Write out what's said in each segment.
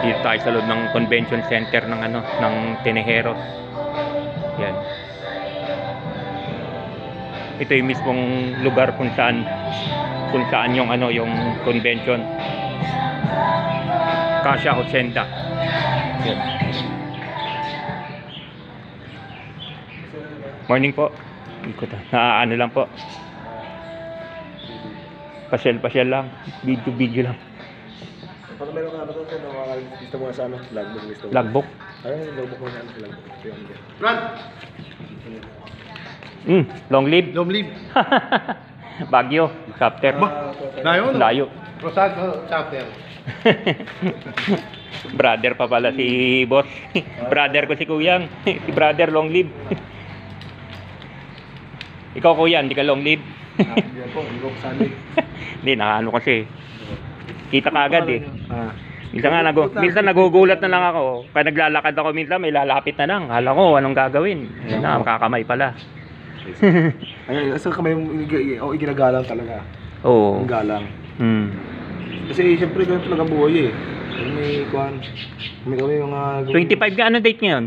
Dito tayo sa loob ng convention center ng ng Tenejeros. Yan. Ito yung mismong lugar kung saan yung yung convention. Casa Hacienda. Yan. Morning po. Ikot ano lang po. Pasyal lang. Video lang. Pag meron ka ba ito, gusto mo sa logbook? Logbook? Ayun, logbook mo na logbook. Brad! Long live. Long live. Baguio, chapter. Layo. Rosado, chapter. Brother pa pala si boss. Brother ko si Kuyang. Si brother long live. Ikaw kuya, hindi ka long live. Hindi po, hindi ko kasali. Hindi, nakaano kasi. Kita ka agad eh. Minsan nagugulat na lang ako. Kaya naglalakad ako minsan, may lalapit na lang. Kala ko, anong gagawin? Makakamay pala. Ayun, asa kamay yung iginagalang talaga. Oo. Ang galang. Kasi siyempre ganun talaga buhay eh. May kuhan. May kami mga... 25 ka, ano date ngayon?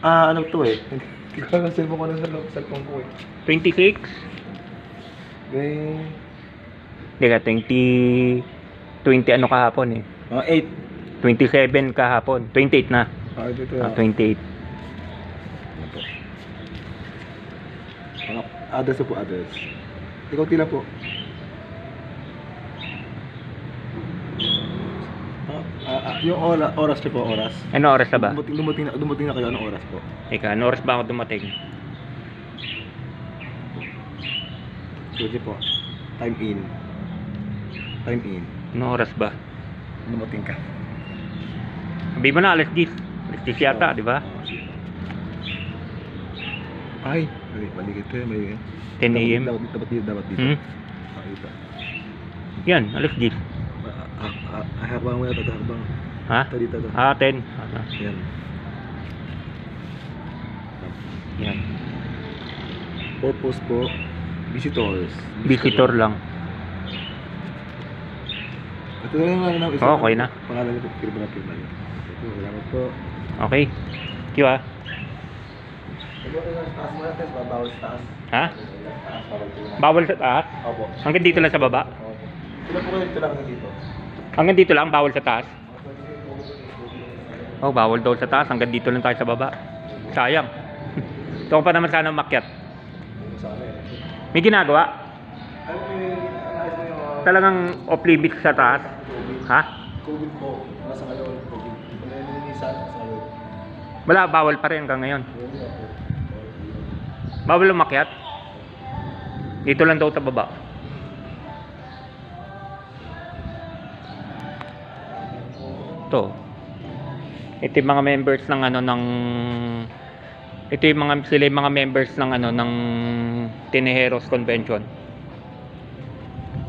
Ano to eh. Hindi ko alam cellphone ko na sa cellphone ko eh. 26? May... Hindi ka, 20 ano kahapon eh. 8. 27 kahapon. 28 na. Ito. 28. Address po, address. Ikaw tila po. Yung oras niyo po, oras. Ano oras na ba? Dumating na kayo, anong oras po? Ika, ano oras ba ako dumating? Sige po. Time in. Ano oras ba? Dumating ka. Sabi mo na, alas 10. Alas 10 yata, di ba? Ay, mali kita. May... 10 a.m. Dapat dito. Ito. Yan, alas 10. Habang mo yata, habang. Ha? Dito. 10. Yan. Yan. Purpose po, visitors. Visitor lang. Ito na lang isa. Okay na. Pangalan niyo po, pirma niyo. Ito, salamat po. Okay. Kiyo ah. Taas mo natin, bawal sa taas. Ha? Bawal sa taas? Opo. Hanggang dito lang sa baba? Sila po kayo dito lang dito. Hanggang dito lang, bawal sa taas? Oh, bawal daw sa taas. Hanggang dito lang tayo sa baba. Sayang. Ito pa naman sana makyat. May ginagawa? Talagang off limits sa taas? Ha? COVID po. Nasa ngayon, COVID. Nalilinisan sa ngayon. Wala, bawal pa rin hanggang ngayon. Bawal umakyat? Dito lang daw sa baba. Ito. Ito yung mga members ng sila yung mga members ng ng Tenejeros Convention.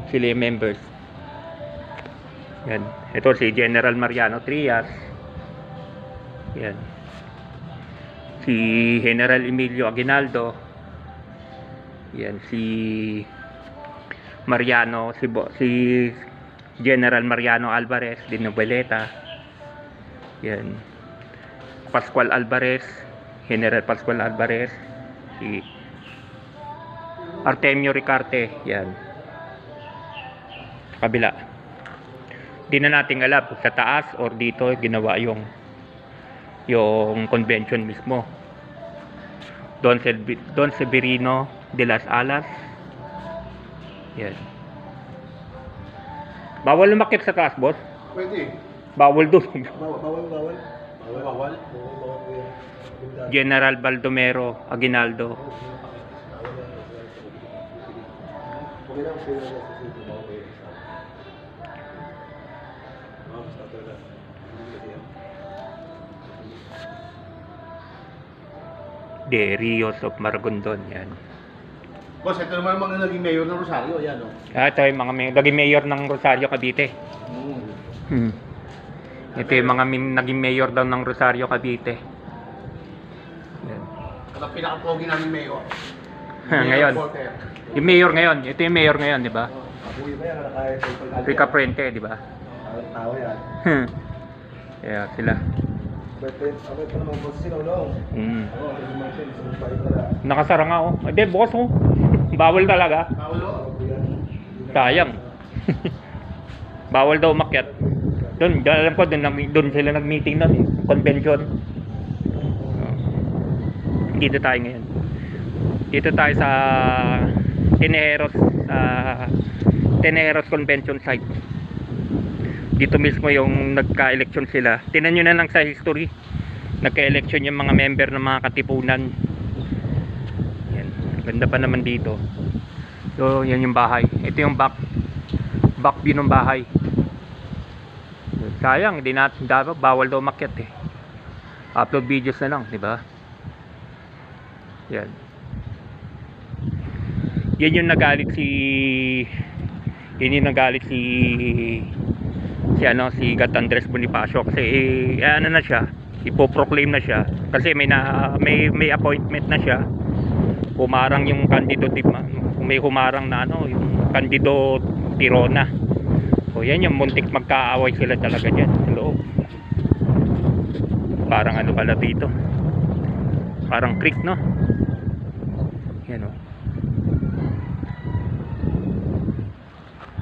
Sila yung members. Yan. Ito si General Mariano Trias. Yan. Si General Emilio Aguinaldo. Yan si Mariano, si General Mariano Alvarez de Noveleta. Yan. Pascual Alvarez, General Pascual Alvarez, si Artemio Ricarte, yan. Kabila. Di na natin alam kung sa taas or dito ginawa yung convention mismo. Don Severino de las Alas. Yan. Bawal lumakit sa taas, boss? Pwede. Bawal doon. Bawal. General Baldomero Aguinaldo. De Rios of Maragondon, yan. Boss, ito naman mga naging mayor ng Rosario, yan o. Ito yung mga naging mayor ng Rosario, Cavite. Ito yung mga naging mayor daw ng Rosario, Cavite. Yan. Ito ang pinaka-pogi namin mayor. Ngayon. Yung mayor ngayon. Ito yung mayor ngayon, di ba? Abuyo ba yan? Rica Prente, di ba? Tao yan. Kaya sila. Abay pa naman po sila, no? Oo, may martin, sa mabait pala. Nakasara nga oh. Hindi, bukas oh. Bawal talaga. Paulo. Sayang. Bawal daw umakyat. Doon, alam ko, doon sila nag-meeting nun eh. Convention. Dito tayo ngayon. Dito tayo sa Teneros Convention site. Dito mismo yung nagka-election sila. Tingnan nyo na lang sa history. Nagka-election yung mga member ng mga katipunan. Yan. Ganda pa naman dito. So, yan yung bahay. Ito yung back view ng bahay. Sayang, hindi natin dapat, bawal daw umakyat eh. Upload videos na lang, di ba? Yan. Yan yung nagalit si Gat Andres Bonifacio kasi ano na siya, ipoproclaim na siya kasi may appointment na siya. Humarang yung kandidato, may humarang na yung kandidato Tirona. So yan yung muntik magkaaway sila talaga dyan sa loob. Parang ano pala dito, parang creek, no? Yan o.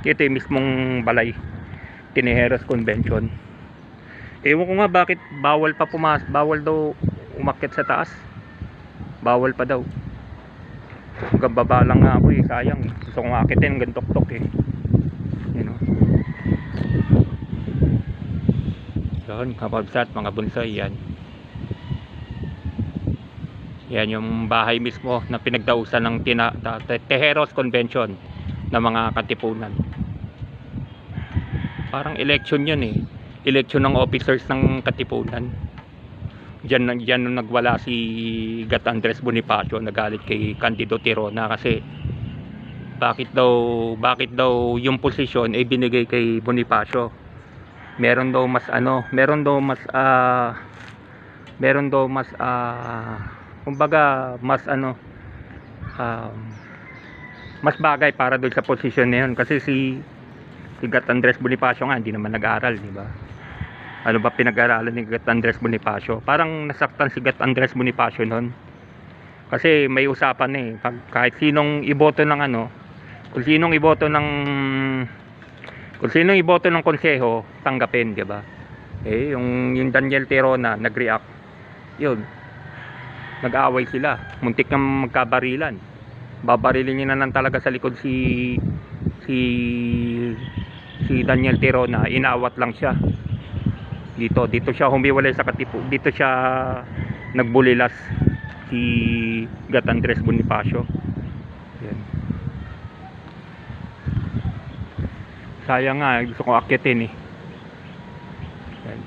Ito yung mismong balay, Teneros Convention. Ewan ko nga bakit bawal daw umakyat sa taas. Bawal pa daw. Hanggang baba lang nga ako eh, sayang eh. Gusto kong akitin, hanggang tok-tok eh. Yan o. Yan, kapabsat, mga bonsai yan. Yan yung bahay mismo na pinagdausan ng Teneros Convention na mga katipunan. Parang election yun eh. Election ng officers ng katipunan. Diyan nung nagwala si Gat Andres Bonifacio, nagalit kay Candido Tirona kasi bakit daw yung posisyon ay binigay kay Bonifacio. Meron daw mas kumbaga mas bagay para doon sa posisyon na yun kasi si Gat Andres Bonifacio nga hindi naman nag-aaral, di ba? Ano ba pinag-aralan ni Gat Andres Bonifacio? Parang nasaktan si Gat Andres Bonifacio noon. Kasi may usapan eh, kahit sinong iboto ng kung sinong iboto ng konseho, tanggapin, di ba? Eh yung Daniel Tirona nag-react. Yun. Nag-aaway sila. Muntik nang magkabarilan. Babarilin niya na lang talaga sa likod si Daniel Tirona. Inaawat lang siya. Dito siya humiwalay sa katipo. Dito siya nagbulilas si Gat Andres Bonifacio. Yan. Sayang nga, gusto kong akyatin eh. Yan.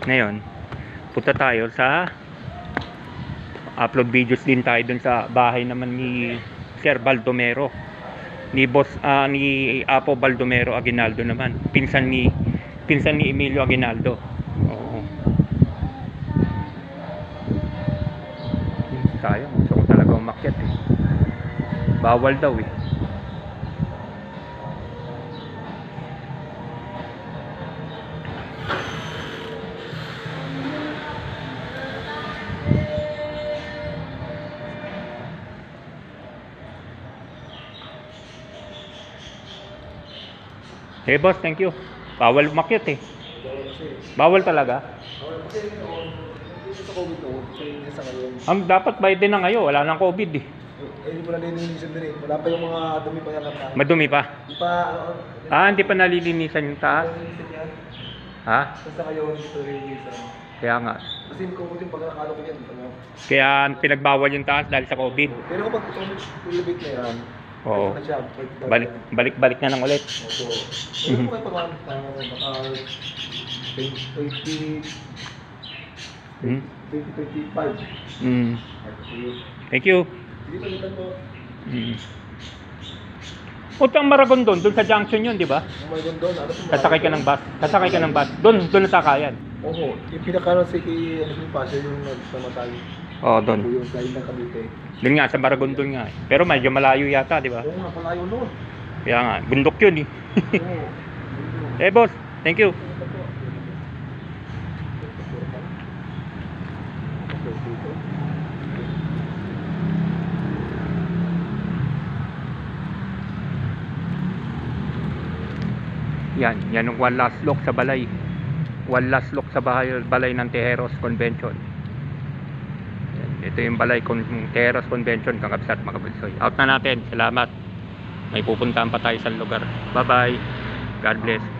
Ngayon, punta tayo sa upload videos din tayo dun sa bahay naman ni Sir Baldomero, ni Apo Baldomero Aguinaldo naman, pinsan ni Emilio Aguinaldo. Oo. Sayang, gusto ko talaga umakyat eh. Bawal daw eh. Hey boss, thank you. Bawal umakyat eh. Bawal talaga. Kasi sa COVID noon, kasi sa ngayon, Ang dapat by din na ngayon, wala nang COVID eh. hindi mo na nilinisan din eh. Wala pa yung mga dumi pa yan. Madumi pa. Di pa, Hindi pa nalilinisan yung taas. nilinisan yan. Ha? Basta ngayon, ito nilinisan. Kaya nga. Kasi yung COVID yung pagkakalo ko yan. Kaya pinagbawal yung taas dahil sa COVID. Pero kapag COVID na yan, Oo. na siya. Balik na lang ulit. Opo. Pero kung may pag baka 2025. Thank you. Dito ulit po. Utang Maragon doon sa junction yun, di ba? Oh my God, doon. Ano po? Kasakay ka ng bus. Doon nasakayan. Oo. Yung pinakaroon si Pasha yung nagsamatay. Oh, doon. Yung sa ilang Cavite. Doon nga, sa Maragondon nga. Pero medyo malayo yata, di ba? Oo nga, palayo noon. Kaya nga, bundok yun eh. Oo. Eh, boss, thank you. Yan yung one last look sa balay. One last look sa balay ng Tejeros Convention. Yan, ito yung balay Tejeros Convention, Kangabsat, Makabulsoy. Out na natin. Salamat. May pupuntahan pa tayo sa lugar. Bye bye. God bless.